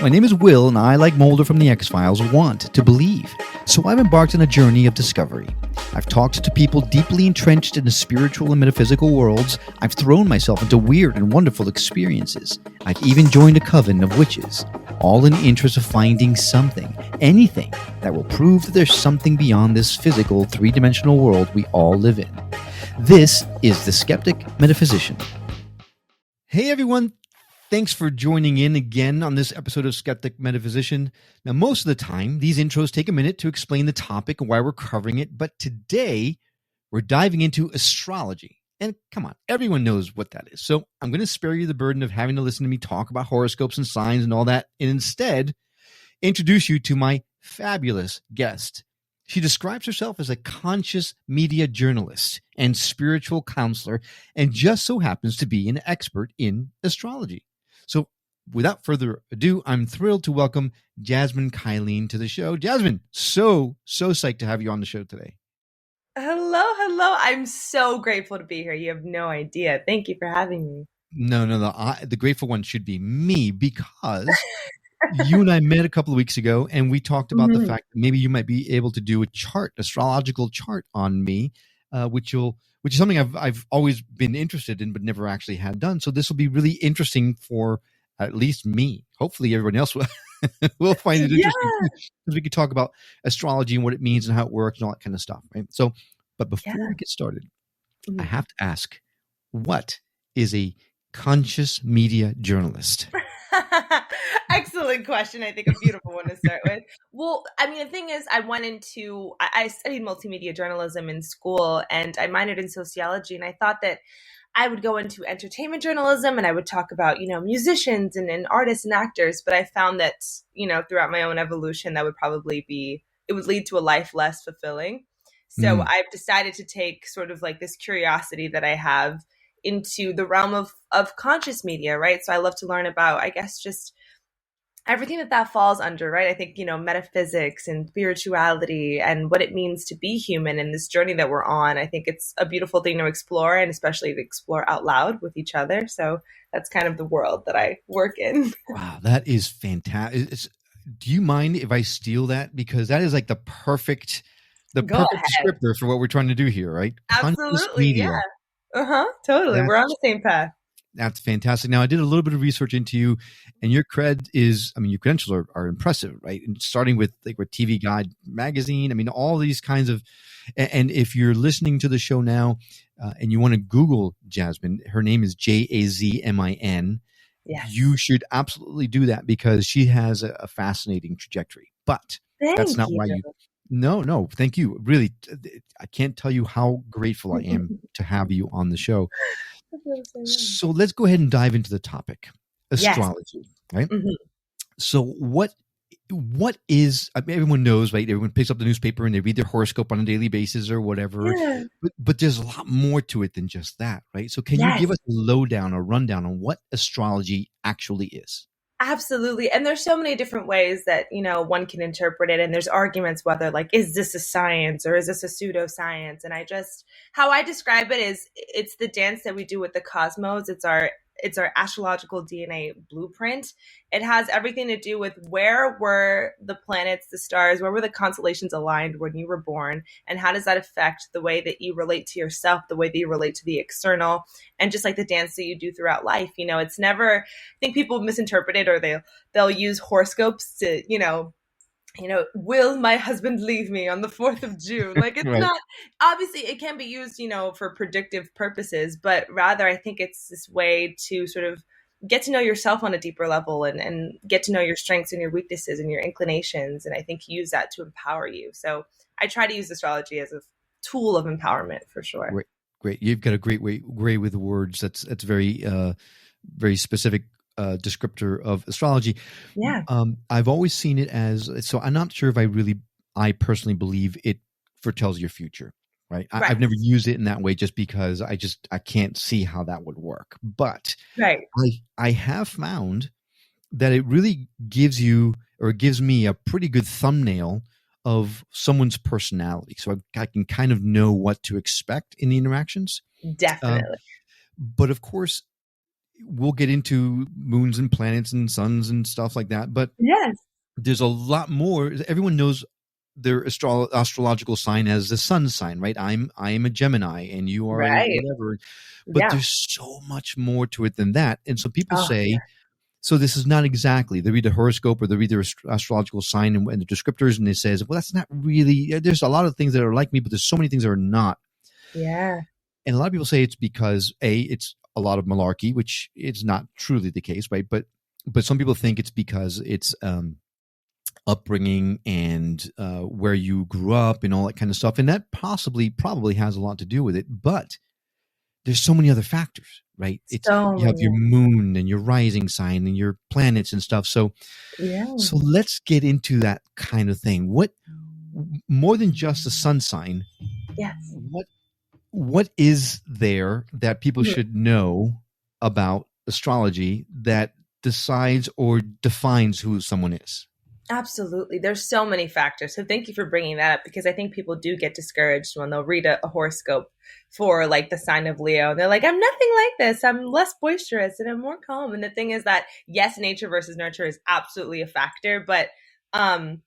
My name is Will, and I, like Mulder from The X-Files, want to believe. So I've embarked on a journey of discovery. I've talked to people deeply entrenched in the spiritual and metaphysical worlds. I've thrown myself into weird and wonderful experiences. I've even joined a coven of witches, all in the interest of finding something, anything, that will prove that there's something beyond this physical, three-dimensional world we all live in. This is the Skeptic Metaphysician. Hey everyone, thanks for joining in again on this episode of Skeptic Metaphysician. Now, most of the time, these intros take a minute to explain the topic and why we're covering it, but today we're diving into astrology. And come on, everyone knows what that is. So I'm going to spare you the burden of having to listen to me talk about horoscopes and signs and all that, and instead introduce you to my fabulous guest. She describes herself as a conscious media journalist and spiritual counselor, and just so happens to be an expert in astrology. So without further ado, I'm thrilled to welcome Jazmin Kylene to the show. Jazmin, so psyched to have you on the show today. Hello. I'm so grateful to be here. You have no idea. Thank you for having me. No. The grateful one should be me, because you and I met a couple of weeks ago and we talked about the fact that maybe you might be able to do a chart, astrological chart on me, which is something I've always been interested in, but never actually had done. So this will be really interesting for at least me. Hopefully everyone else will find it interesting, because we could talk about astrology and what it means and how it works and all that kind of stuff. Right. So, but before we get started, I have to ask, what is a conscious media journalist? Excellent question. I think a beautiful one to start with. Well, I mean, the thing is, I studied multimedia journalism in school, and I minored in sociology, and I thought that I would go into entertainment journalism and I would talk about, musicians and artists and actors. But I found that, throughout my own evolution, that would it would lead to a life less fulfilling. So I've decided to take sort of like this curiosity that I have into the realm of conscious media, right? So I love to learn about, I guess, just everything that falls under, right? I think, metaphysics and spirituality and what it means to be human in this journey that we're on. I think it's a beautiful thing to explore, and especially to explore out loud with each other. So that's kind of the world that I work in. Wow, that is fantastic. Do you mind if I steal that? Because that is like the perfect descriptor for what we're trying to do here, right? Absolutely, yeah. Totally. We're on the same path. That's fantastic. Now, I did a little bit of research into you, and your your credentials are impressive, right? And starting with TV Guide magazine, all these kinds of, and if you're listening to the show now and you want to Google Jazmin, her name is Jazmin. Yes. You should absolutely do that, because she has a fascinating trajectory. But that's not why you. No, thank you. Really, I can't tell you how grateful I am to have you on the show. So let's go ahead and dive into the topic, astrology, right? So what is, everyone knows, right? Everyone picks up the newspaper and they read their horoscope on a daily basis or whatever, but there's a lot more to it than just that, right? So can you give us a rundown on what astrology actually is? Absolutely. And there's so many different ways that, one can interpret it. And there's arguments whether is this a science or is this a pseudo-science? And how I describe it is, it's the dance that we do with the cosmos. It's our astrological DNA blueprint. It has everything to do with where were the planets, the stars, where were the constellations aligned when you were born, and how does that affect the way that you relate to yourself, the way that you relate to the external, and just like the dance that you do throughout life. It's never, I think people misinterpret it, or they'll use horoscopes to, will my husband leave me on the 4th of June? It's right. Not, obviously it can be used, for predictive purposes, but rather I think it's this way to sort of get to know yourself on a deeper level and get to know your strengths and your weaknesses and your inclinations. And I think use that to empower you. So I try to use astrology as a tool of empowerment for sure. Great. You've got a great way with words. That's very, very specific descriptor of astrology. Yeah. I've always seen it as, so I'm not sure if I personally believe it foretells your future, right? I've never used it in that way, just because I can't see how that would work. But I have found that it really gives me a pretty good thumbnail of someone's personality. So I can kind of know what to expect in the interactions. Definitely. But of course, we'll get into moons and planets and suns and stuff like that, but Yes. there's a lot more. Everyone knows their astrological sign as the sun sign, right? I am a Gemini and you are a Right. whatever. But Yeah. there's so much more to it than that. And so people Oh, yeah. say, so this is not exactly. They read the horoscope or they read their astrological sign and the descriptors, and it says, well, that's not really. There's a lot of things that are like me, but there's so many things that are not. Yeah. And a lot of people say it's because it's a lot of malarkey, which is not truly the case, right? But some people think it's because it's upbringing and where you grew up and all that kind of stuff, and that probably has a lot to do with it. But there's so many other factors, right? It's So you have many. your moon and your rising sign and your planets and stuff. So Yeah. let's get into that kind of thing. What more than just a sun sign? Yes. What is there that people Mhm. should know about astrology that decides or defines who someone is? Absolutely. There's so many factors. So thank you for bringing that up, because I think people do get discouraged when they'll read a horoscope for like the sign of Leo. And they're like, I'm nothing like this. I'm less boisterous and I'm more calm. And the thing is that, yes, nature versus nurture is absolutely a factor, but um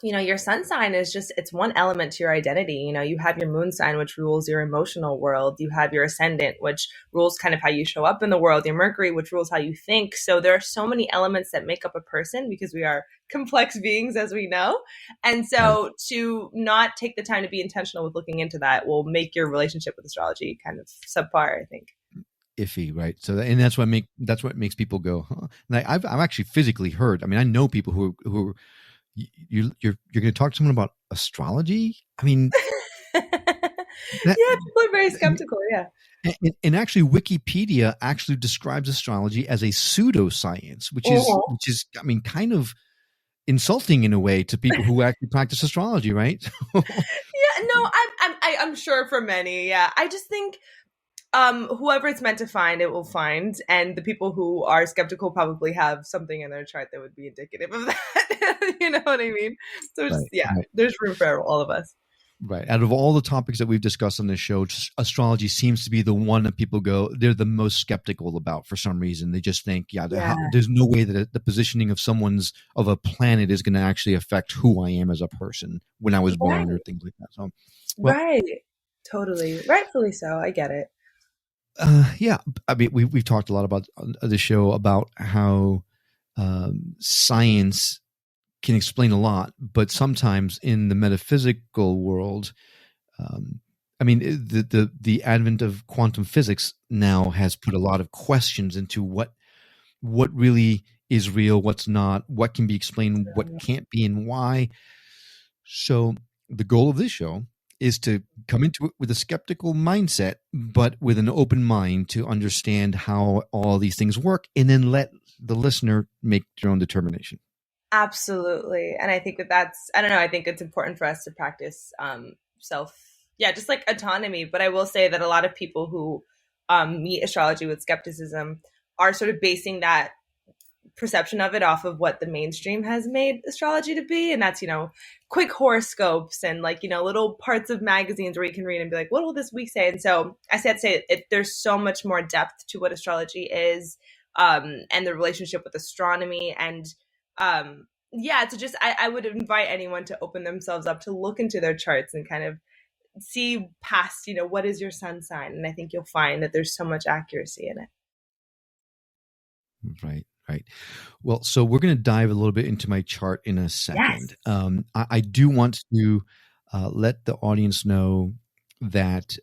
your sun sign is just, it's one element to your identity. You have your moon sign, which rules your emotional world. You have your ascendant, which rules kind of how you show up in the world. Your Mercury, which rules how you think. So there are so many elements that make up a person, because we are complex beings, as we know. And Right. so to not take the time to be intentional with looking into that will make your relationship with astrology kind of subpar, I think. Iffy, right? So, and that's what makes people go, huh? And I've actually physically heard. I mean, I know people who you're going to talk to someone about astrology. I mean, Yeah, that, people are very skeptical. Yeah. and actually, Wikipedia actually describes astrology as a pseudoscience, Mhm. which is, I mean, kind of insulting in a way to people who actually practice astrology, right? Yeah, no, I'm sure for many. Yeah, I just think whoever it's meant to find, it will find, and the people who are skeptical probably have something in their chart that would be indicative of that. You know what I mean? So just, Right, yeah, right. there's room for all of us. Right. Out of all the topics that we've discussed on this show, just astrology seems to be the one that people go, they're the most skeptical about for some reason. They just think, yeah, Yeah, there's no way that the positioning of a planet is going to actually affect who I am as a person when I was born or right, things like that. So, well, right, totally, rightfully so. I get it. yeah, I mean, we've talked a lot about on the show about how science can explain a lot, but sometimes in the metaphysical world, um, I mean, the advent of quantum physics now has put a lot of questions into what really is real, what's not, what can be explained, what can't be, and why. So the goal of this show is to come into it with a skeptical mindset, but with an open mind to understand how all these things work, and then let the listener make their own determination. Absolutely. And I think that I don't know, I think it's important for us to practice self, yeah, just like autonomy. But I will say that a lot of people who meet astrology with skepticism are sort of basing that perception of it off of what the mainstream has made astrology to be. And that's, quick horoscopes and like, little parts of magazines where you can read and be like, what will this week say? And so I said, there's so much more depth to what astrology is, and the relationship with astronomy. And yeah, so just, I would invite anyone to open themselves up to look into their charts and kind of see past, what is your sun sign? And I think you'll find that there's so much accuracy in it. Right, right. Well, so we're going to dive a little bit into my chart in a Yes. second. I do want to let the audience know that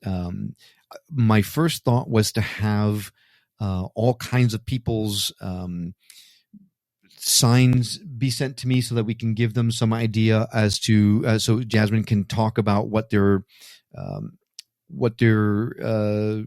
my first thought was to have all kinds of people's signs be sent to me so that we can give them some idea as to so Jazmin can talk about um, what their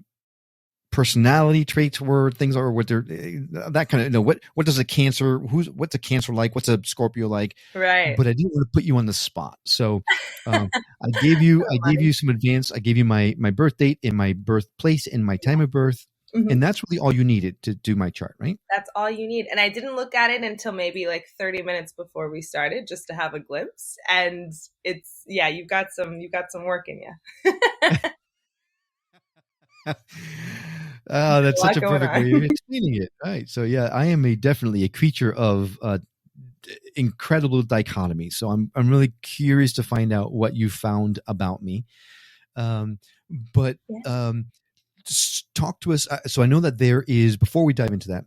personality traits were, things are, what they're that kind of, what does a Cancer, what's a Cancer like, what's a Scorpio like. Right. But I didn't want to put you on the spot, so So I gave funny. you some advance. I gave you my birth date and my birthplace and my time of birth, Mhm. and that's really all you needed to do my chart, right? That's all you need. And I didn't look at it until maybe like 30 minutes before we started, just to have a glimpse. And it's, yeah, you've got some work in you. Oh, A that's such lot a going perfect way of on. explaining it. Right. So yeah, I am definitely a creature of incredible dichotomy. So I'm really curious to find out what you found about me. Um, but Yeah. talk to us. So I know that there is, before we dive into that,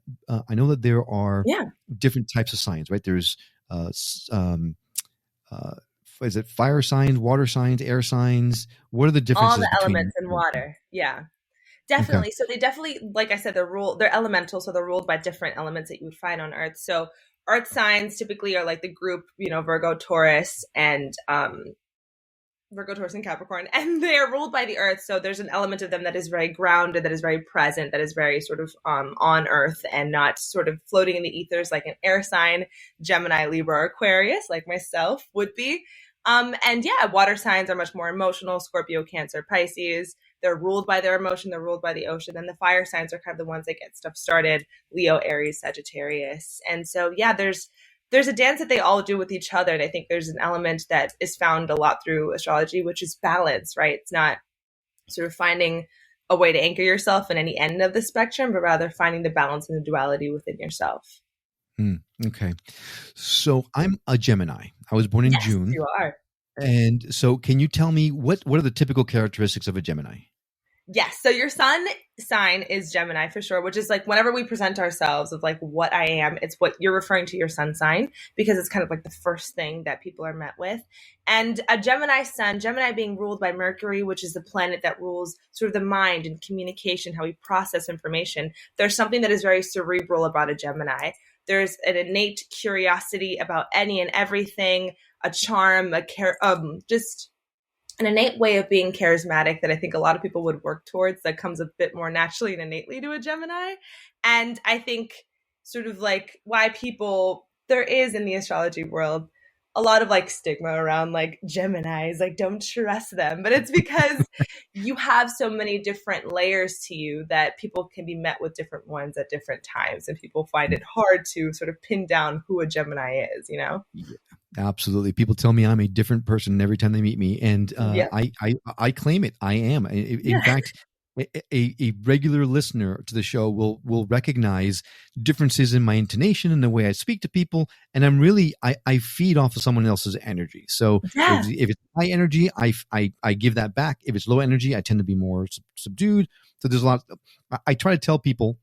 I know that there are Yeah. different types of signs, right? There's, uh, s- um, uh, is it fire signs, water signs, air signs? What are the All differences the between? elements in water. Yeah. Okay. Definitely. So they definitely, like I said, they're elemental, so they're ruled by different elements that you would find on Earth. So Earth signs typically are like the group, Virgo, Taurus, and Virgo, Taurus, and Capricorn, and they are ruled by the Earth. So there's an element of them that is very grounded, that is very present, that is very sort of on Earth and not sort of floating in the ethers like an air sign, Gemini, Libra, or Aquarius, like myself would be. And yeah, water signs are much more emotional: Scorpio, Cancer, Pisces. They're ruled by their emotion, they're ruled by the ocean. And the fire signs are kind of the ones that get stuff started: Leo, Aries, Sagittarius. And so, yeah, there's a dance that they all do with each other. And I think there's an element that is found a lot through astrology, which is balance, right? It's not sort of finding a way to anchor yourself in any end of the spectrum, but rather finding the balance and the duality within yourself. Okay. So I'm a Gemini. I was born in Yes, June. you are. And so can you tell me what are the typical characteristics of a Gemini? Yes. So your sun sign is Gemini for sure, which is like whenever we present ourselves of like what I am, it's what you're referring to your sun sign because it's kind of like the first thing that people are met with. And a Gemini sun, Gemini being ruled by Mercury, which is the planet that rules sort of the mind and communication, how we process information. There's something that is very cerebral about a Gemini. There's an innate curiosity about any and everything, a charm, just an innate way of being charismatic that I think a lot of people would work towards that comes a bit more naturally and innately to a Gemini. And I think sort of like why people, there is in the astrology world a lot of like stigma around like Geminis, like don't trust them. But it's because you have so many different layers to you that people can be met with different ones at different times. And people find it hard to sort of pin down who a Gemini is, you know? Yeah, absolutely. People tell me I'm a different person every time they meet me, and Yeah. I claim it. I am. In Yeah. fact, a regular listener to the show will recognize differences in my intonation and the way I speak to people, and I feed off of someone else's energy. So Yeah. if it's high energy, I give that back. If it's low energy, I tend to be more subdued. So there's a lot. I try to tell people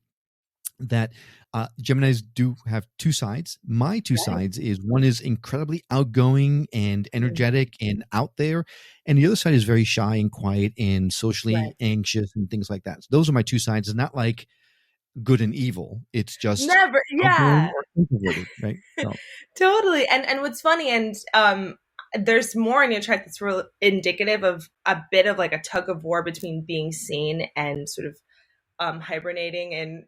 that Geminis do have two sides. My two Right. sides is one is incredibly outgoing and Mm. energetic and out there, and the other side is very shy and quiet and Right. socially anxious and things like that. So those are my two sides. It's not like good and evil. It's just Never. outgoing Yeah. or introverted, right? So Totally. And what's funny, and there's more in your chart that's real indicative of a bit of like a tug of war between being seen and sort of hibernating and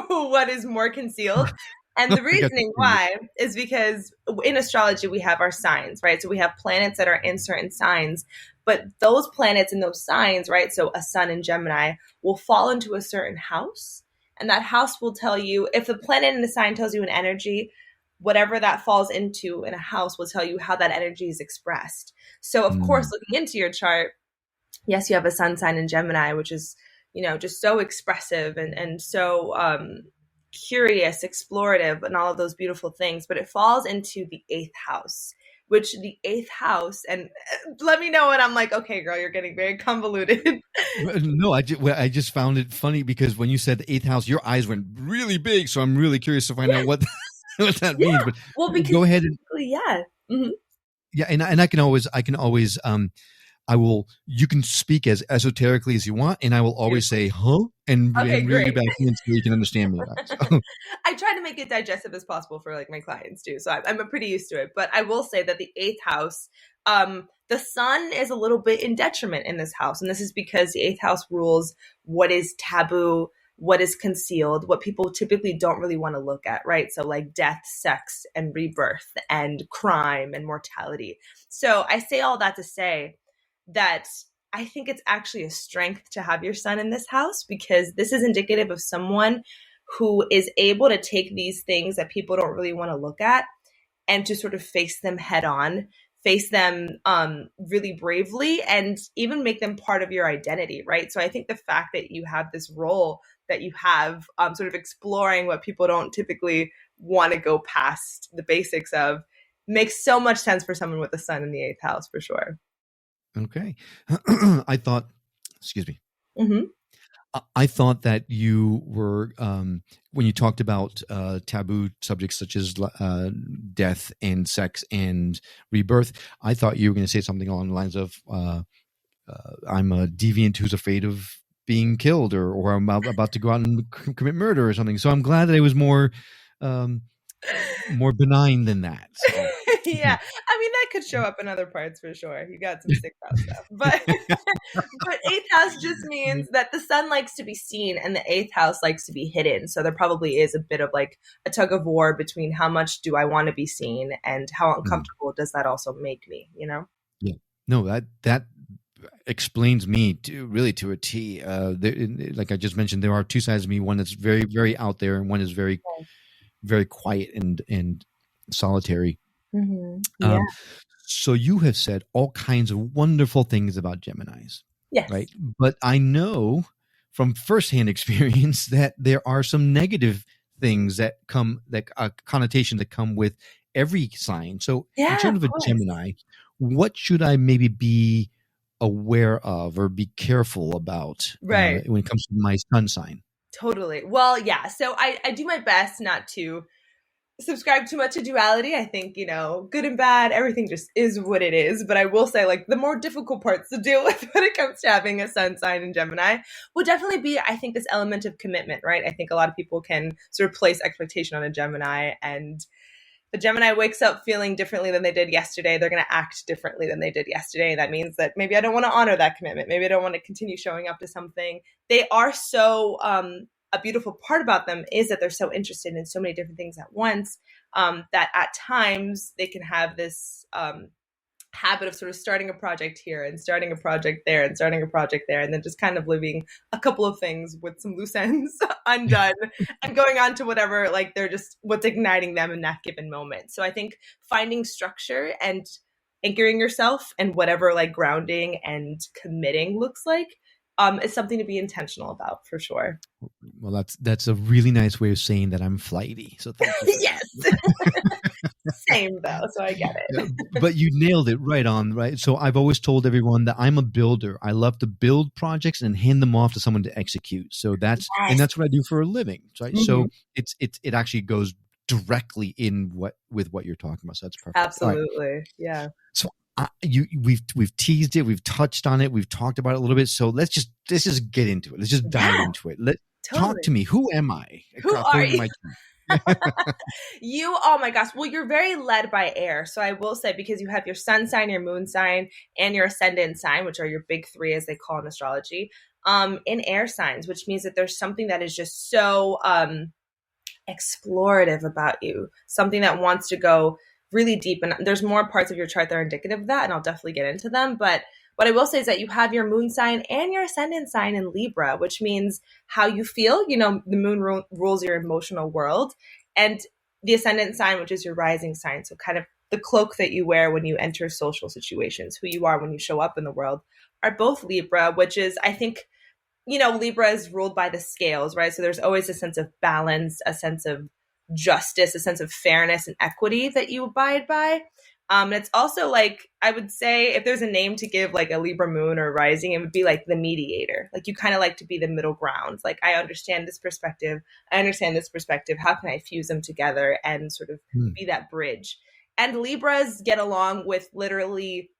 what is more concealed. And the I got reasoning you. why is because in astrology, we have our signs, right? So we have planets that are in certain signs, but those planets in those signs, right? So a sun in Gemini will fall into a certain house. And that house will tell you if the planet in the sign tells you an energy, whatever that falls into in a house will tell you how that energy is expressed. So, of course, Mm. looking into your chart, yes, you have a sun sign in Gemini, which is, just so expressive and so curious, explorative, and all of those beautiful things. But it falls into the eighth house, which the eighth house, and let me know when I'm like, okay, girl, you're getting very convoluted. No, I just found it funny because when you said the eighth house, your eyes went really big. So I'm really curious to find Yeah, out what what that yeah. means. But Well, because go ahead and basically, yeah. Mhm. yeah, and I can always I will you can speak as esoterically as you want, and I will always Beautiful. say huh Okay, and reel you great. back in so you can understand me. Right? So, I try to make it digestible as possible for like my clients too, so I'm pretty used to it. But I will say that the eighth house, the sun is a little bit in detriment in this house, and this is because the eighth house rules what is taboo, what is concealed, what people typically don't really want to look at, right? So like death, sex, and rebirth, and crime and mortality. So I say all that to say that I think it's actually a strength to have your son in this house because this is indicative of someone who is able to take these things that people don't really want to look at and to sort of face them head on, face them really bravely, and even make them part of your identity, right? So I think the fact that you have this role that you have, sort of exploring what people don't typically want to go past the basics of, makes so much sense for someone with the sun in the 8th house for sure. Okay. I thought, excuse me. Mm-hmm. I thought that you were, when you talked about taboo subjects such as death and sex and rebirth, I thought you were going to say something along the lines of, I'm a deviant who's afraid of being killed, or I'm about to go out and commit murder or something. So I'm glad that it was more benign than that. So. Yeah, I mean, that could show up in other parts for sure. You got some 6th house stuff, but 8th house just means that the sun likes to be seen and the 8th house likes to be hidden. So there probably is a bit of like a tug of war between how much do I want to be seen and how uncomfortable does that also make me, you know? Yeah, no, that explains me to a T. Like I just mentioned, there are two sides of me. One that's very, very out there, and one is very, very quiet and solitary. Mm-hmm. Yeah. So you have said all kinds of wonderful things about Geminis. Yes. Right. But I know from firsthand experience that there are some negative things that come, that connotation that come with every sign. So in terms of a Gemini, what should I maybe be aware of or be careful about when it comes to my sun sign? Totally. Well, yeah. So I do my best not to subscribe too much to duality. I think, good and bad, everything just is what it is. But I will say, like, the more difficult parts to deal with when it comes to having a sun sign in Gemini would definitely be, I think, this element of commitment, right? I think a lot of people can sort of place expectation on a Gemini, and the Gemini wakes up feeling differently than they did yesterday. They're going to act differently than they did yesterday. That means that maybe I don't want to honor that commitment. Maybe I don't want to continue showing up to something. They are so, a beautiful part about them is that they're so interested in so many different things at once, that at times they can have this habit of sort of starting a project here and starting a project there and starting a project there, and then just kind of leaving a couple of things with some loose ends undone and going on to whatever, like, they're just what's igniting them in that given moment. So I think finding structure and anchoring yourself and whatever like grounding and committing looks like is something to be intentional about for sure. Well, that's a really nice way of saying that I'm flighty. So thank you. Yes. Same though, so I get it. Yeah, but you nailed it right on, right? So I've always told everyone that I'm a builder. I love to build projects and hand them off to someone to execute. So that's what I do for a living, right? Mm-hmm. So it actually goes directly in with what you're talking about. So that's perfect. Absolutely, right. Yeah. So we've teased it, we've touched on it, we've talked about it a little bit. So let's just get into it. Let's just dive into it. Talk to me. Who am I? Who are you? Oh my gosh. Well, you're very led by air. So I will say, because you have your sun sign, your moon sign, and your ascendant sign, which are your big three, as they call in astrology, in air signs, which means that there's something that is just so explorative about you, something that wants to go really deep. And there's more parts of your chart that are indicative of that, and I'll definitely get into them. But what I will say is that you have your moon sign and your ascendant sign in Libra, which means how you feel. The moon rules your emotional world, and the ascendant sign, which is your rising sign. So kind of the cloak that you wear when you enter social situations, who you are when you show up in the world, are both Libra, which is, I think, Libra is ruled by the scales, right? So there's always a sense of balance, a sense of justice, a sense of fairness and equity that you abide by. And it's also like, I would say, if there's a name to give like a Libra moon or rising, it would be like the mediator. Like, you kind of like to be the middle ground. Like, I understand this perspective. I understand this perspective. How can I fuse them together and sort of be that bridge? And Libras get along with literally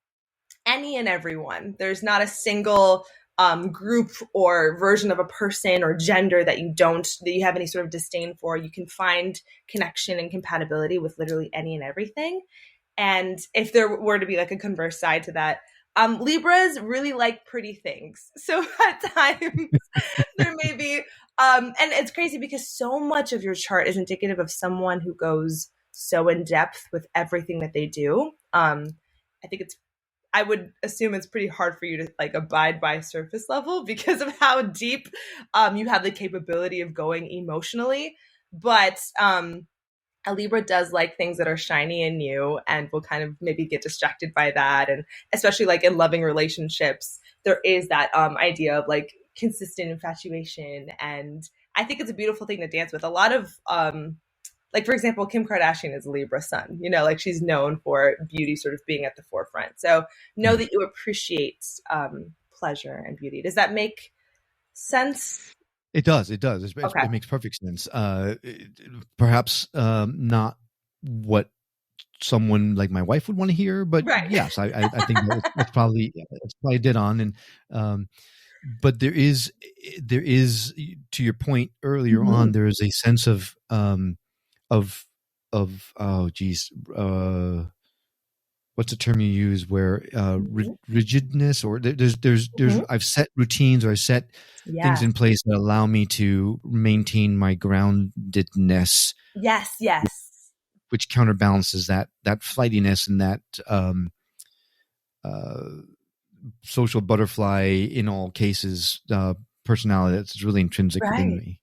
any and everyone. There's not a single group or version of a person or gender that you have any sort of disdain for. You can find connection and compatibility with literally any and everything. And if there were to be like a converse side to that, Libras really like pretty things. So at times there may be, and it's crazy because so much of your chart is indicative of someone who goes so in depth with everything that they do. I would assume it's pretty hard for you to like abide by surface level because of how deep you have the capability of going emotionally. But a Libra does like things that are shiny and new, and will kind of maybe get distracted by that. And especially like in loving relationships, there is that idea of like consistent infatuation. And I think it's a beautiful thing to dance with. A lot of like, for example, Kim Kardashian is a Libra sun, like she's known for beauty sort of being at the forefront. So know that you appreciate pleasure and beauty. Does that make sense? It does. It Okay. makes perfect sense. Perhaps not what someone like my wife would want to hear, but Right. yes, I think that's probably dead on. And but there is, to your point earlier Mm-hmm. on, there is a sense of oh geez, what's the term you use, where rigidness, or there's Mm-hmm. I've set routines, or I set things in place that allow me to maintain my groundedness, Yes. which counterbalances that flightiness and that social butterfly, in all cases, personality that's really intrinsic within me.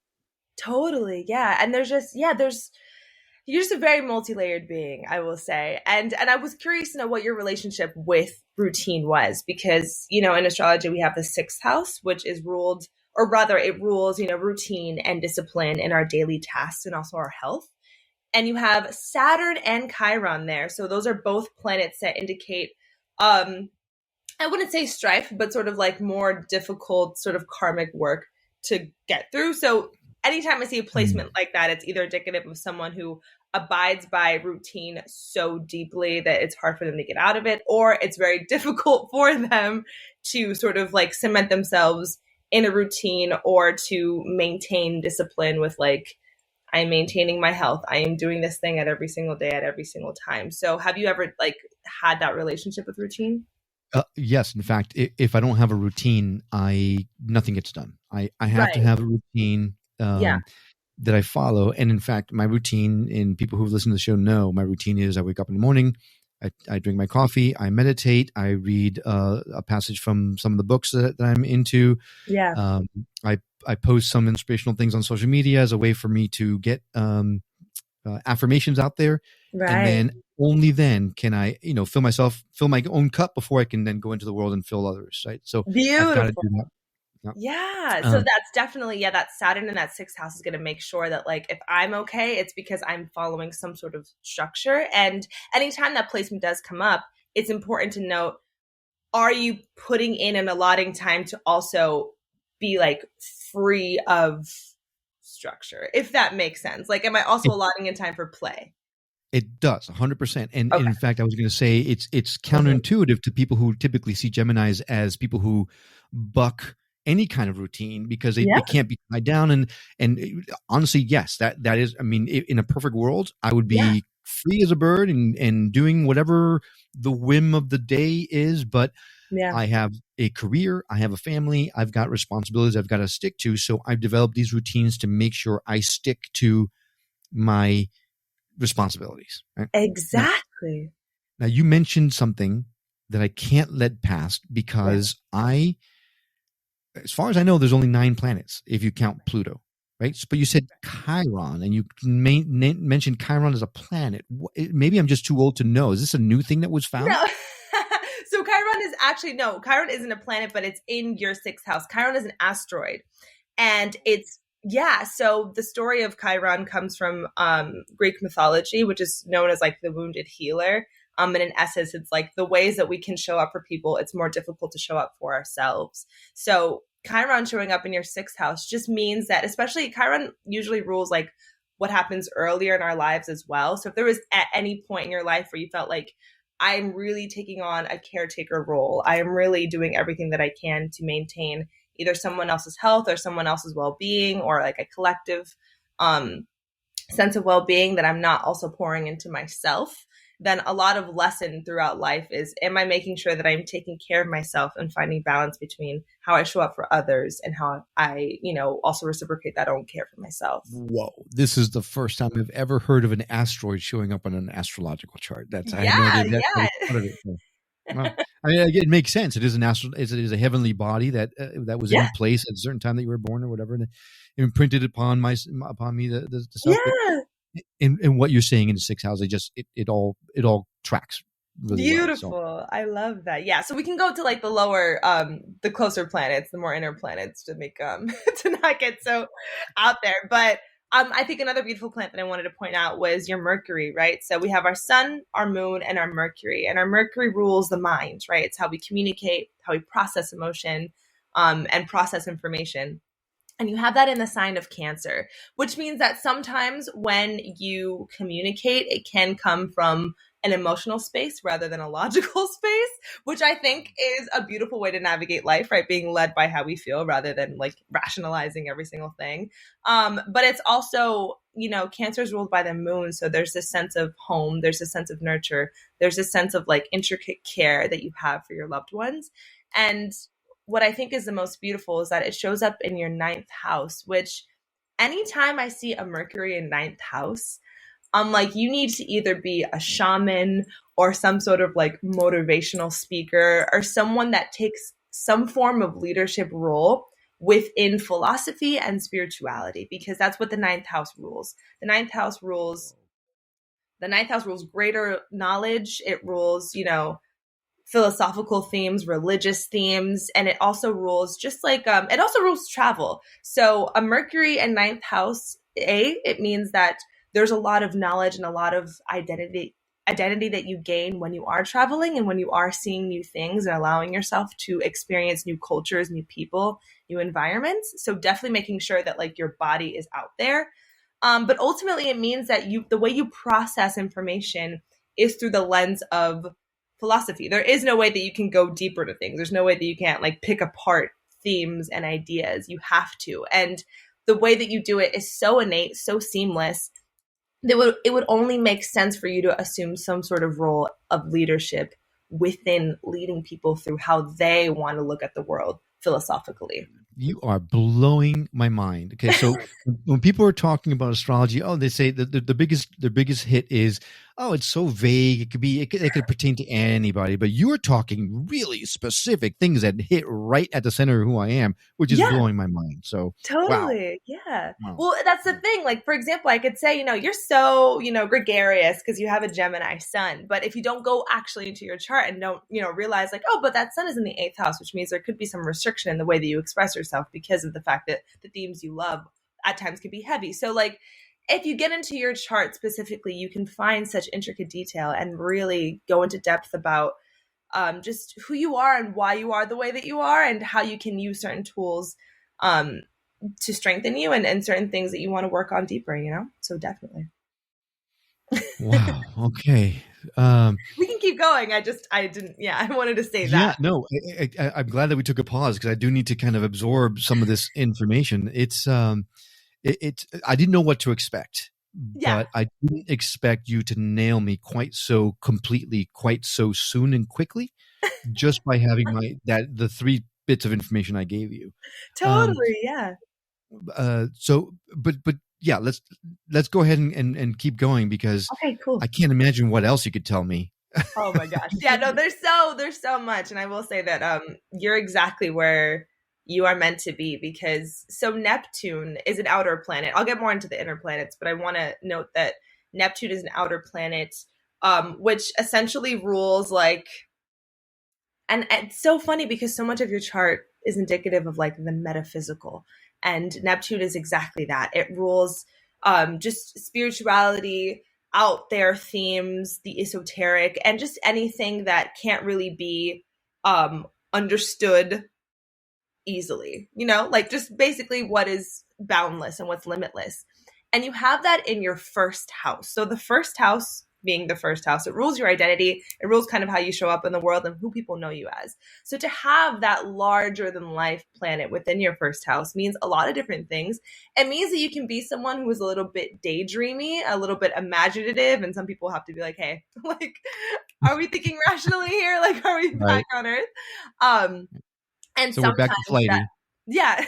Totally. Yeah. And you're just a very multi-layered being, I will say. And I was curious to know what your relationship with routine was, because, in astrology, we have the sixth house, which is ruled, or rather it rules, routine and discipline in our daily tasks and also our health. And you have Saturn and Chiron there. So those are both planets that indicate, I wouldn't say strife, but sort of like more difficult sort of karmic work to get through. So anytime I see a placement like that, it's either indicative of someone who abides by routine so deeply that it's hard for them to get out of it, or it's very difficult for them to sort of like cement themselves in a routine or to maintain discipline with like, I'm maintaining my health. I am doing this thing at every single day, at every single time. So have you ever like had that relationship with routine? Yes. In fact, if I don't have a routine, nothing gets done. I have to have a routine that I follow. And in fact, my routine, and people who've listened to the show know, my routine is I wake up in the morning, I drink my coffee, I meditate, I read a passage from some of the books that I'm into. Yeah. I post some inspirational things on social media as a way for me to get affirmations out there. Right. And then only then can I, fill my own cup before I can then go into the world and fill others. Right. So beautiful. I've got to do that. Yep. Yeah. So that's definitely, that Saturn in that sixth house is going to make sure that like, if I'm okay, it's because I'm following some sort of structure. And anytime that placement does come up, it's important to note, are you putting in and allotting time to also be like free of structure, if that makes sense? Like, am I also allotting in time for play? It does, 100%. And in fact, I was going to say it's counterintuitive to people who typically see Geminis as people who buck any kind of routine because they can't be tied down. And honestly, yes, that is, I mean, in a perfect world, I would be free as a bird and doing whatever the whim of the day is. But I have a career, I have a family, I've got responsibilities I've got to stick to. So I've developed these routines to make sure I stick to my responsibilities. Right? Exactly. Now you mentioned something that I can't let pass because as far as I know, there's only 9 planets if you count Pluto, right? But you said Chiron, and you mentioned Chiron as a planet. Maybe I'm just too old to know. Is this a new thing that was found? No. So Chiron is actually, Chiron isn't a planet, but it's in your sixth house. Chiron is an asteroid. And so the story of Chiron comes from Greek mythology, which is known as like the wounded healer. And in essence, it's like the ways that we can show up for people, it's more difficult to show up for ourselves. So Chiron showing up in your sixth house just means that, especially Chiron usually rules like what happens earlier in our lives as well. So if there was at any point in your life where you felt like, I'm really taking on a caretaker role, I am really doing everything that I can to maintain either someone else's health or someone else's well-being, or like a collective sense of well-being that I'm not also pouring into myself, then a lot of lesson throughout life is, am I making sure that I'm taking care of myself and finding balance between how I show up for others and how I, also reciprocate that own care for myself. Whoa. This is the first time I've ever heard of an asteroid showing up on an astrological chart. I had no idea that's part of it. Well, I mean, it makes sense. It is it is a heavenly body that was in place at a certain time that you were born or whatever, and imprinted upon me the stuff. Yeah. And what you're saying in the sixth house, it all tracks. really well. So Beautiful. I love that. Yeah. So we can go to like the lower, the closer planets, the more inner planets to make, to not get so out there. But I think another beautiful planet that I wanted to point out was your Mercury, right? So we have our sun, our moon, and our Mercury. And our Mercury rules the mind, right? It's how we communicate, how we process emotion, and process information. And you have that in the sign of Cancer, which means that sometimes when you communicate, it can come from an emotional space rather than a logical space, which I think is a beautiful way to navigate life, right? Being led by how we feel rather than like rationalizing every single thing. But it's also, Cancer is ruled by the moon. So there's this sense of home, there's a sense of nurture, there's a sense of like intricate care that you have for your loved ones. And what I think is the most beautiful is that it shows up in your ninth house, which anytime I see a Mercury in ninth house, I'm like, you need to either be a shaman or some sort of like motivational speaker or someone that takes some form of leadership role within philosophy and spirituality, because that's what the ninth house rules. The ninth house rules greater knowledge. It rules, philosophical themes, religious themes, and it also rules just like it also rules travel. So a Mercury in ninth house, it means that there's a lot of knowledge and a lot of identity that you gain when you are traveling and when you are seeing new things and allowing yourself to experience new cultures, new people, new environments. So definitely making sure that like your body is out there. But ultimately it means that the way you process information is through the lens of philosophy. There is no way that you can go deeper to things. There's no way that you can't like pick apart themes and ideas. You have to. And the way that you do it is so innate, so seamless, that it would only make sense for you to assume some sort of role of leadership within leading people through how they want to look at the world philosophically. you are blowing my mind. Okay, so when people are talking about astrology, they say that the biggest hit is, it's so vague. It could pertain to anybody. But you are talking really specific things that hit right at the center of who I am, which is blowing my mind. So totally, wow. yeah. Wow. Well, that's the thing. Like, for example, I could say, you're so, gregarious because you have a Gemini sun. But if you don't go actually into your chart and don't, realize like, but that sun is in the eighth house, which means there could be some restriction in the way that you express yourself because of the fact that the themes you love at times can be heavy. So like, if you get into your chart specifically, you can find such intricate detail and really go into depth about just who you are and why you are the way that you are and how you can use certain tools to strengthen you and certain things that you want to work on deeper, So definitely. Wow. Okay. We can keep going. I wanted to say that. Yeah, no, I'm glad that we took a pause because I do need to kind of absorb some of this information. It's I didn't know what to expect, but I didn't expect you to nail me quite so completely, quite so soon and quickly, just by having the 3 bits of information I gave you. Totally, yeah. So, but yeah, let's go ahead and keep going because okay, cool. I can't imagine what else you could tell me. Oh my gosh. Yeah, no, there's so much. And I will say that you're exactly where you are meant to be, because so Neptune is an outer planet. I'll get more into the inner planets, but I want to note that Neptune is an outer planet, which essentially rules like, and it's so funny because so much of your chart is indicative of like the metaphysical, and Neptune is exactly that. It rules just spirituality, out there themes, the esoteric, and just anything that can't really be understood easily, like just basically what is boundless and what's limitless. And you have that in your first house. So the first house being the first house, it rules your identity. It rules kind of how you show up in the world and who people know you as. So to have that larger than life planet within your first house means a lot of different things. It means that you can be someone who is a little bit daydreamy, a little bit imaginative. And some people have to be like, hey, like, are we thinking rationally here? Like, are we back on Earth? And so we're back to flighty. Sometimes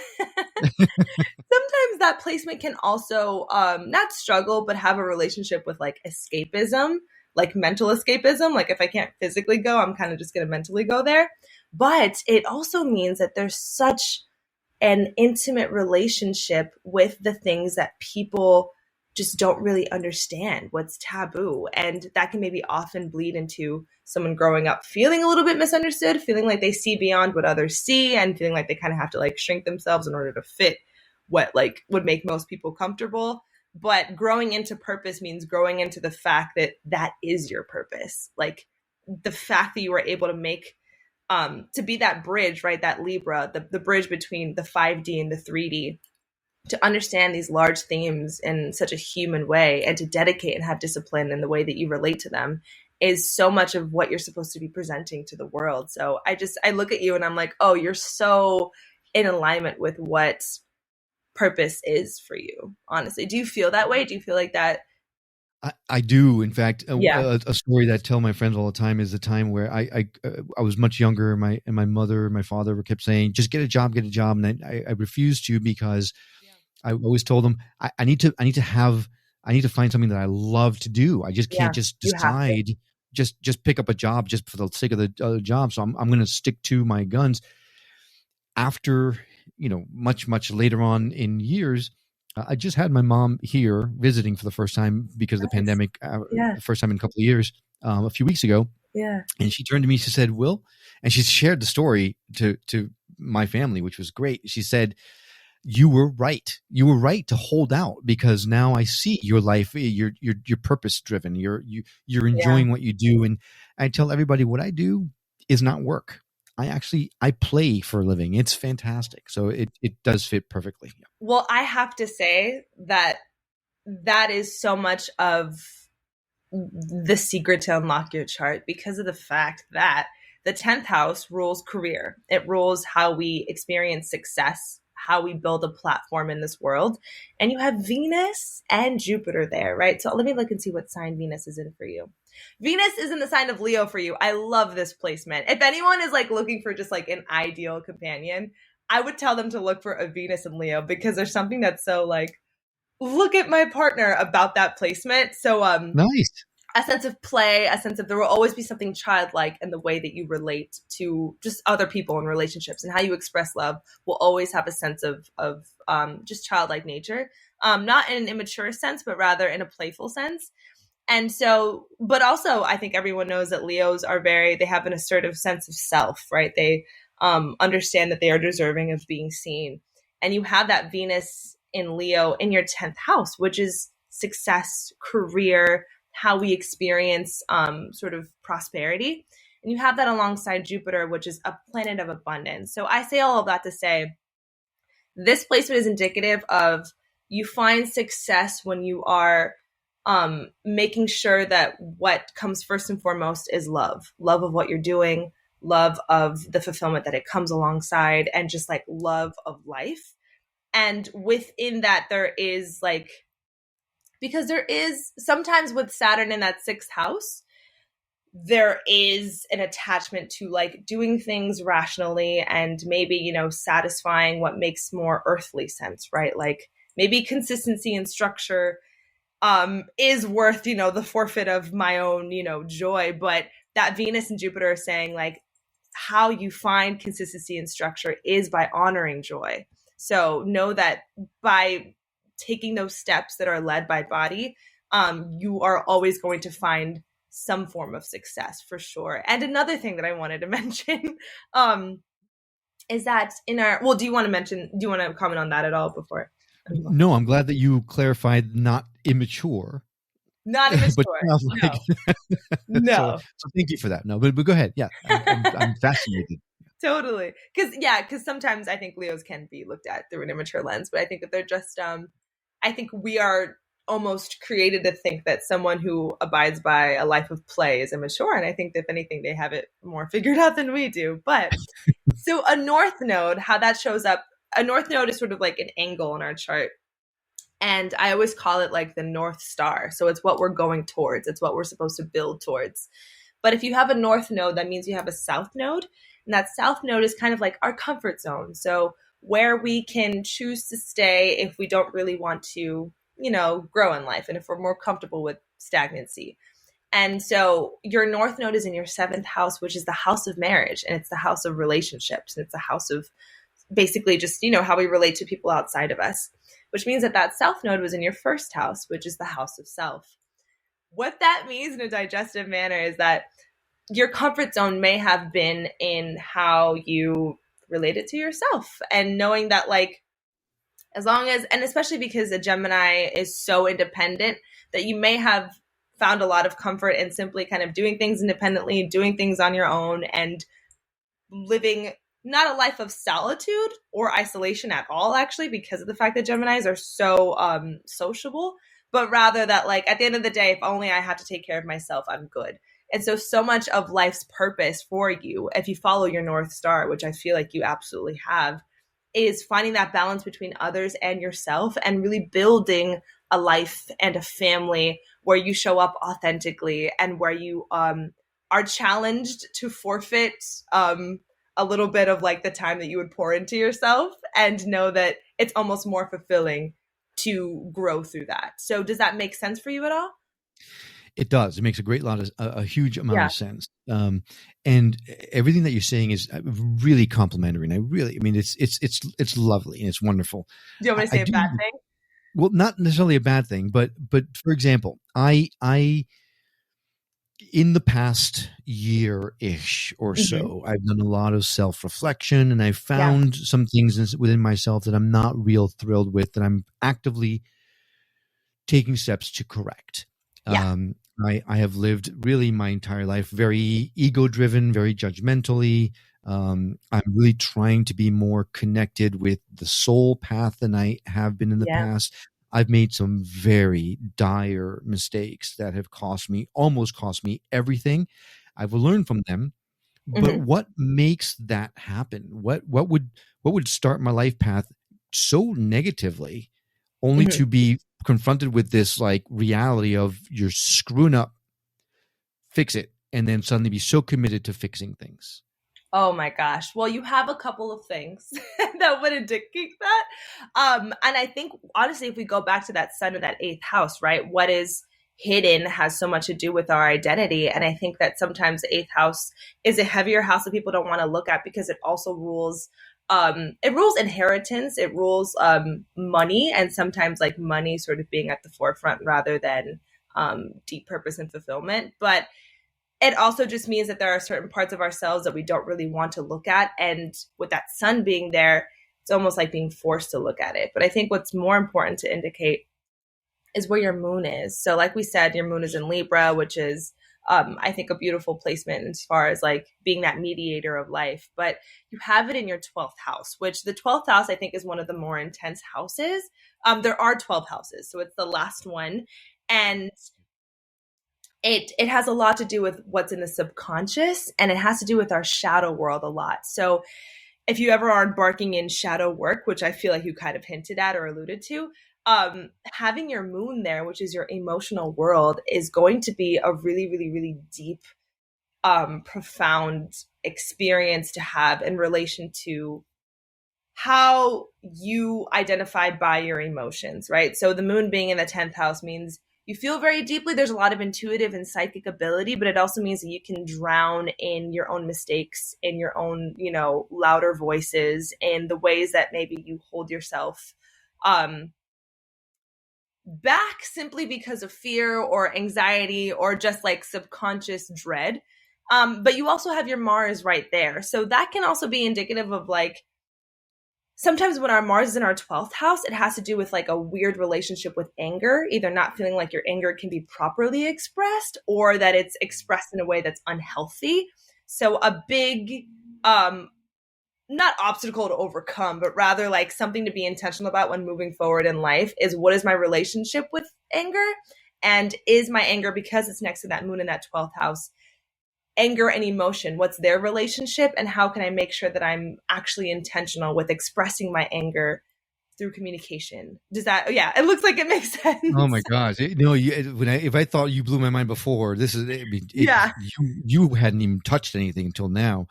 that placement can also not struggle, but have a relationship with like escapism, like mental escapism. Like if I can't physically go, I'm kind of just going to mentally go there. But it also means that there's such an intimate relationship with the things that people just don't really understand what's taboo. And that can maybe often bleed into someone growing up feeling a little bit misunderstood, feeling like they see beyond what others see, and feeling like they kind of have to like shrink themselves in order to fit what like would make most people comfortable. But growing into purpose means growing into the fact that that is your purpose. Like the fact that you were able to make to be that bridge, right? That Libra, the bridge between the 5D and the 3D, to understand these large themes in such a human way and to dedicate and have discipline in the way that you relate to them is so much of what you're supposed to be presenting to the world. So I look at you and I'm like, oh, you're so in alignment with what purpose is for you. Honestly, do you feel that way? Do you feel like that? I do. In fact, Yeah. a story that I tell my friends all the time is the time where I was much younger, and my mother and my father kept saying, "Just get a job, and I refused to because I always told them I need to find something that I love to do. I just Yeah, can't just you have to. decide just pick up a job just for the sake of the other job. So I'm going to stick to my guns." After much later on in years, I just had my mom here visiting for the first time because of the Nice. pandemic, Yeah. the first time in a couple of years, a few weeks ago. Yeah. And she turned to me, she said, "Will," and she shared the story to my family, which was great. She said, "You were right. You were right to hold out, because now I see your life. You're purpose driven. You're Yeah. enjoying what you do." And I tell everybody, what I do is not work. I play for a living. It's fantastic. So it does fit perfectly. Well, I have to say that that is so much of the secret to unlock your chart, because of the fact that the 10th house rules career. It rules how we experience success, how we build a platform in this world. And you have Venus and Jupiter there, right? So let me look and see what sign Venus is in for you. Venus is in the sign of Leo for you. I love this placement. If anyone is like looking for just like an ideal companion, I would tell them to look for a Venus and Leo, because there's something that's so like, look at my partner about that placement. So Nice. a sense of play, a sense of, there will always be something childlike in the way that you relate to just other people and relationships, and how you express love will always have a sense of just childlike nature, not in an immature sense, but rather in a playful sense. And so, but also I think everyone knows that Leos are they have an assertive sense of self, right? They understand that they are deserving of being seen. And you have that Venus in Leo in your 10th house, which is success, career, how we experience sort of prosperity. And you have that alongside Jupiter, which is a planet of abundance. So I say all of that to say this placement is indicative of you find success when you are making sure that what comes first and foremost is love of what you're doing, love of the fulfillment that it comes alongside, and just like love of life. And within that, there is like, because there is sometimes with Saturn in that 6th house, there is an attachment to like doing things rationally and maybe, satisfying what makes more earthly sense, right? Like maybe consistency and structure is worth, the forfeit of my own, joy. But that Venus and Jupiter are saying like how you find consistency and structure is by honoring joy. So know that by taking those steps that are led by body, you are always going to find some form of success for sure. And another thing that I wanted to mention is that do you want to comment on that at all before? No, I'm glad that you clarified not immature. Not But immature. childlike. No. So thank you for that. No, but go ahead. Yeah, I'm fascinated. Totally. Because sometimes I think Leos can be looked at through an immature lens, but I think that they're just, I think we are almost created to think that someone who abides by a life of play is immature. And I think that if anything, they have it more figured out than we do. But so a north node, how that shows up, a north node is sort of like an angle in our chart. And I always call it like the North Star. So it's what we're going towards. It's what we're supposed to build towards. But if you have a north node, that means you have a south node. And that south node is kind of like our comfort zone. So where we can choose to stay if we don't really want to, grow in life, and if we're more comfortable with stagnancy. And so your north node is in your 7th house, which is the house of marriage. And it's the house of relationships. And it's the house of basically just, how we relate to people outside of us. which means that that south node was in your first house, which is the house of self. What that means in a digestive manner is that your comfort zone may have been in how you related to yourself, and knowing that, like, as long as, and especially because a Gemini is so independent, that you may have found a lot of comfort in simply kind of doing things independently, doing things on your own, and living not a life of solitude or isolation at all, actually, because of the fact that Geminis are so sociable, but rather that, like, at the end of the day, if only I have to take care of myself, I'm good. And so much of life's purpose for you, if you follow your North Star, which I feel like you absolutely have, is finding that balance between others and yourself, and really building a life and a family where you show up authentically, and where you are challenged to forfeit a little bit of, like, the time that you would pour into yourself, and know that it's almost more fulfilling to grow through that. So does that make sense for you at all? It does. It makes a huge amount Yeah. of sense. And everything that you're saying is really complimentary. And I mean, it's lovely and it's wonderful. Do you want me to I say a do, bad thing? well, not necessarily a bad thing, but for example, I in the past year-ish or Mm-hmm. so, I've done a lot of self-reflection, and I've Yeah. found some things within myself that I'm not real thrilled with, that I'm actively taking steps to correct. Yeah. I have lived really my entire life very ego driven, very judgmentally. I'm really trying to be more connected with the soul path than I have been in the Yeah. past. I've made some very dire mistakes that have almost cost me everything. I've learned from them, but Mm-hmm. what makes that happen? What would start my life path so negatively, only Mm-hmm. to be confronted with this, like, reality of you're screwing up, fix it, and then suddenly be so committed to fixing things? Oh my gosh. Well, you have a couple of things that would indicate that. And I think, honestly, if we go back to that sun of that eighth house, right? What is hidden has so much to do with our identity. And I think that sometimes the eighth house is a heavier house that people don't want to look at, because it also rules it rules inheritance, it rules money, and sometimes, like, money sort of being at the forefront rather than deep purpose and fulfillment. But it also just means that there are certain parts of ourselves that we don't really want to look at. And with that sun being there, it's almost like being forced to look at it. But I think what's more important to indicate is where your moon is. So, like we said, your moon is in Libra, which is, I think, a beautiful placement as far as, like, being that mediator of life. But you have it in your 12th house, which the 12th house, I think, is one of the more intense houses. There are 12 houses, so it's the last one. And it has a lot to do with what's in the subconscious, and it has to do with our shadow world a lot. So if you ever are embarking in shadow work, which I feel like you kind of hinted at or alluded to, having your moon there, which is your emotional world, is going to be a really, really, really deep, profound experience to have in relation to how you identified by your emotions, right? So the moon being in the 10th house means you feel very deeply. There's a lot of intuitive and psychic ability, but it also means that you can drown in your own mistakes, in your own, louder voices, in the ways that maybe you hold yourself um, back simply because of fear or anxiety or just, like, subconscious dread. But you also have your Mars right there. So that can also be indicative of, like, sometimes when our Mars is in our 12th house, it has to do with, like, a weird relationship with anger, either not feeling like your anger can be properly expressed, or that it's expressed in a way that's unhealthy. So a big, not obstacle to overcome, but rather, like, something to be intentional about when moving forward in life is, what is my relationship with anger? And is my anger, because it's next to that moon in that 12th house, anger and emotion, what's their relationship, and how can I make sure that I'm actually intentional with expressing my anger through communication? Does that, yeah, it looks like it makes Oh my sense. gosh! If I thought you blew my mind before, this is I mean, Yeah. you hadn't even touched anything until now.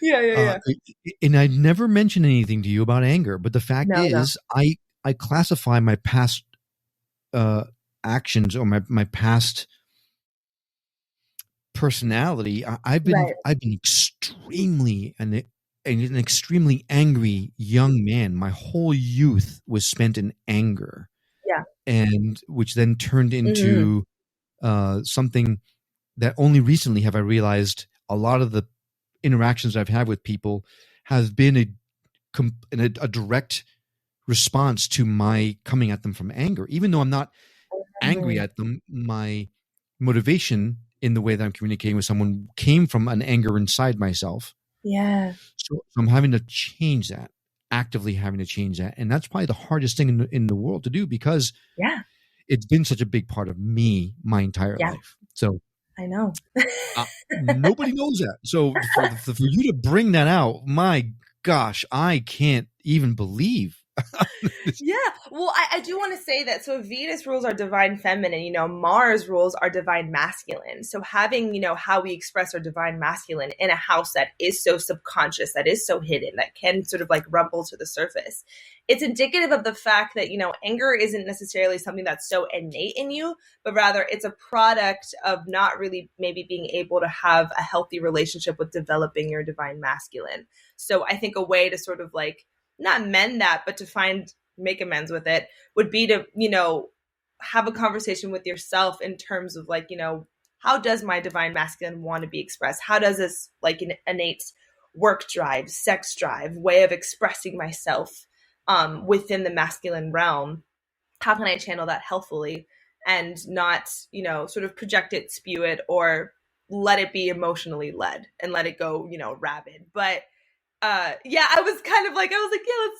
Yeah, yeah, Uh, yeah. and I never mentioned anything to you about anger, but the fact No, no. is, I classify my past uh, actions, or my past personality. I've been Right. I've been extremely and an extremely angry young man. My whole youth was spent in anger, Yeah. and which then turned Hmm. into something that only recently have I realized a lot of the interactions I've had with people have been a direct response to my coming at them from anger. Even though I'm not angry Hmm. at them, my motivation in the way that I'm communicating with someone came from an anger inside myself. Yeah. So I'm having to change that, actively having to change that. And that's probably the hardest thing in the world to do because Yeah. it's been such a big part of me my entire Yeah. life. So I know. nobody knows that. So for you to bring that out, my gosh, I can't even believe. Yeah. Well, I do want to say that. So Venus rules are divine feminine, Mars rules are divine masculine. So having, how we express our divine masculine in a house that is so subconscious, that is so hidden, that can sort of like rumble to the surface. It's indicative of the fact that, anger isn't necessarily something that's so innate in you, but rather it's a product of not really maybe being able to have a healthy relationship with developing your divine masculine. So I think a way to sort of like, not mend that, but to make amends with it would be to, have a conversation with yourself in terms of like, how does my divine masculine want to be expressed? How does this like an innate work drive, sex drive, way of expressing myself within the masculine realm? How can I channel that healthfully and not, sort of project it, spew it, or let it be emotionally led and let it go, rabid. But yeah, yeah, let's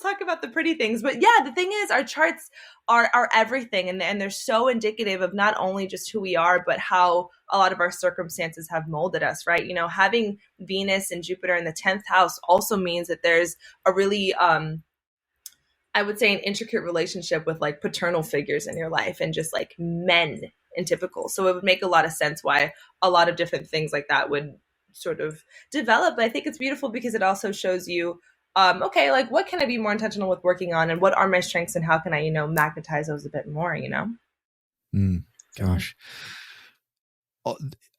talk about the pretty things. But yeah, the thing is our charts are everything, and they're so indicative of not only just who we are, but how a lot of our circumstances have molded us, right? Having Venus and Jupiter in the 10th house also means that there's a really I would say an intricate relationship with like paternal figures in your life and just like men in typical. So it would make a lot of sense why a lot of different things like that would sort of develop. But I think it's beautiful because it also shows you, okay, like what can I be more intentional with working on, and what are my strengths, and how can I, magnetize those a bit more. Mm, So yeah. gosh. Uh,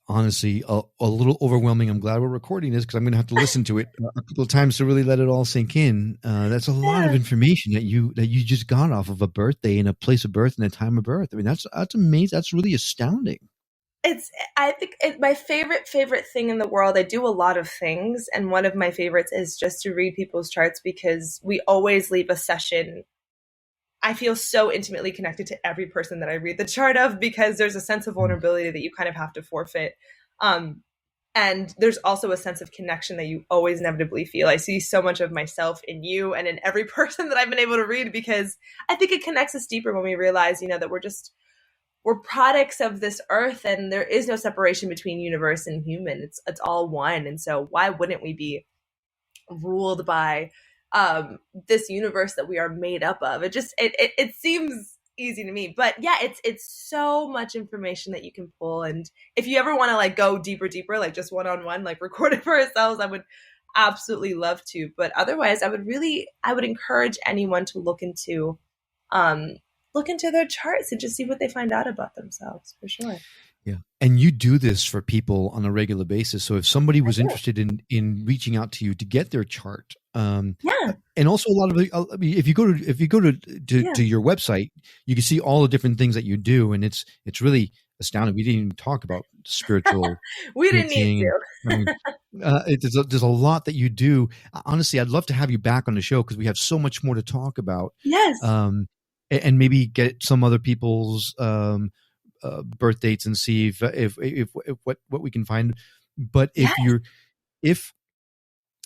Honestly, a little overwhelming. I'm glad we're recording this because I'm going to have to listen to it a couple of times to really let it all sink in. That's a lot of Yeah. information that you just got off of a birthday and a place of birth and a time of birth. I mean, that's amazing. That's really astounding. It's I think my favorite thing in the world. I do a lot of things, and one of my favorites is just to read people's charts because we always leave a session. I feel so intimately connected to every person that I read the chart of because there's a sense of Mm. vulnerability that you kind of have to forfeit. Um, and there's also a sense of connection that you always inevitably feel. I see so much of myself in you and in every person that I've been able to read because I think it connects us deeper when we realize, that we're products of this earth and there is no separation between universe and human. It's all one. And so why wouldn't we be ruled by this universe that we are made up of? It seems easy to me, but yeah, it's so much information that you can pull. And if you ever want to like go deeper, like just one-on-one, like record it for ourselves, I would absolutely love to. But otherwise, I would encourage anyone to um look into their charts and just see what they find out about themselves, for sure. Yeah. And you do this for people on a regular basis. So if somebody I was do. interested in reaching out to you to get their chart, Yeah. and also a lot of I mean, if you go to Yeah. your website, you can see all the different things that you do, and it's really astounding. We didn't even talk about spiritual We didn't need communicating, and to. I mean, there's a lot that you do. Honestly, I'd love to have you back on the show because we have so much more to talk about. Yes. And maybe get some other people's birth dates and see if what we can find. But Yes. if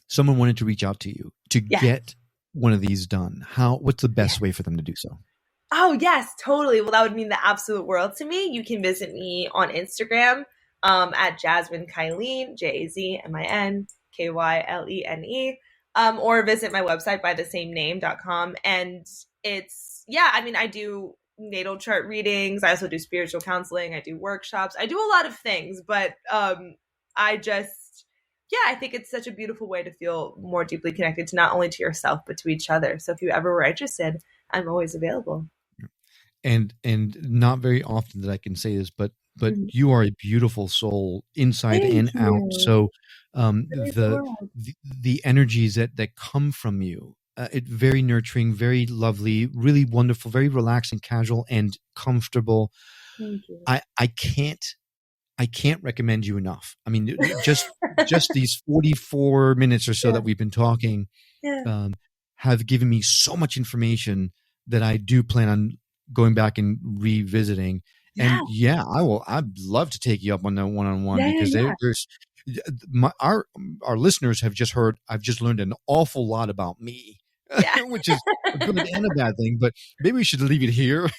someone wanted to reach out to you to Yes. get one of these done, what's the Yes. best way for them to do so? Oh, yes, totally. Well, that would mean the absolute world to me. You can visit me on Instagram at Jazmin Kylene, JazminKylene, or visit my website by the same name.com. And yeah, I mean, I do natal chart readings. I also do spiritual counseling. I do workshops. I do a lot of things, but I just, yeah, I think it's such a beautiful way to feel more deeply connected to not only to yourself, but to each other. So if you ever were interested, I'm always available. And not very often that I can say this, but but you are a beautiful soul inside Thank and out. you. So Praise the the, world. the energies that come from you, it very nurturing, very lovely, really wonderful, very relaxing, casual, and comfortable. Thank you. I can't recommend you enough. I mean, just these 44 minutes or so that we've been talking have given me so much information that I do plan on going back and revisiting. And I'd love to take you up on that one-on-one, because there's our listeners have just heard, I've just learned an awful lot about me. Which is a good and a bad thing, but maybe we should leave it here.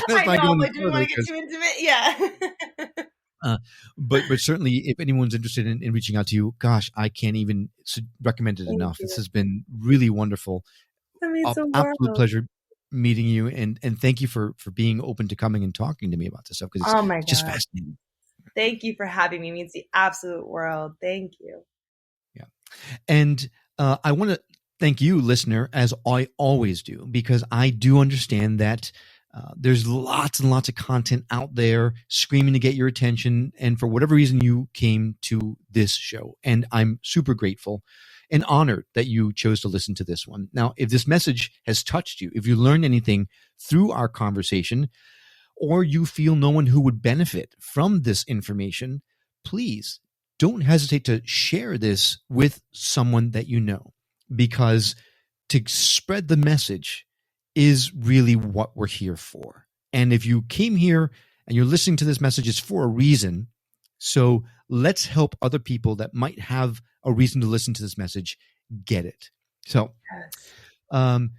I know, but do we want to get too intimate? Yeah. But certainly, if anyone's interested in reaching out to you, gosh, I can't even recommend it enough. This has been really wonderful. That means the Absolute world. pleasure meeting you, and thank you for being open to coming and talking to me about this stuff, because it's just fascinating. Thank you for having me. It means the absolute world. Thank you. Yeah. And I want to thank you, listener, as I always do, because I do understand that there's lots and lots of content out there screaming to get your attention. And for whatever reason, you came to this show. And I'm super grateful and honored that you chose to listen to this one. Now, if this message has touched you, if you learned anything through our conversation, or you feel no one who would benefit from this information, please don't hesitate to share this with someone that you know, because to spread the message is really what we're here for. And if you came here and you're listening to this message, it's for a reason. So let's help other people that might have a reason to listen to this message get it. So if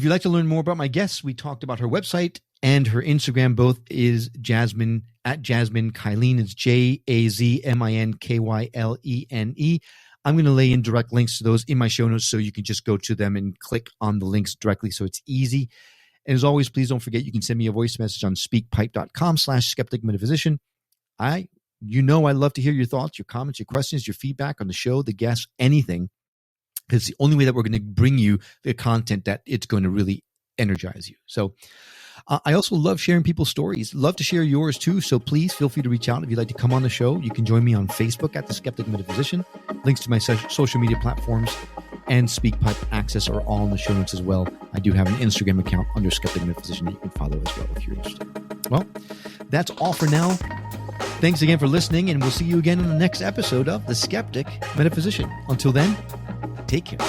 you'd like to learn more about my guests, we talked about her website and her Instagram. Both is Jazmin, at Jazmin Kylene. It's JazminKylene. I'm going to lay in direct links to those in my show notes, so you can just go to them and click on the links directly, so it's easy. And as always, please don't forget, you can send me a voice message on speakpipe.com/skeptic metaphysician. I love to hear your thoughts, your comments, your questions, your feedback on the show, the guests, anything. It's the only way that we're going to bring you the content that it's going to really energize you. So I also love sharing people's stories. Love to share yours too. So please feel free to reach out if you'd like to come on the show. You can join me on Facebook at The Skeptic Metaphysician. Links to my social media platforms and SpeakPipe access are all in the show notes as well. I do have an Instagram account under Skeptic Metaphysician that you can follow as well if you're interested. Well, that's all for now. Thanks again for listening, and we'll see you again in the next episode of The Skeptic Metaphysician. Until then, take care.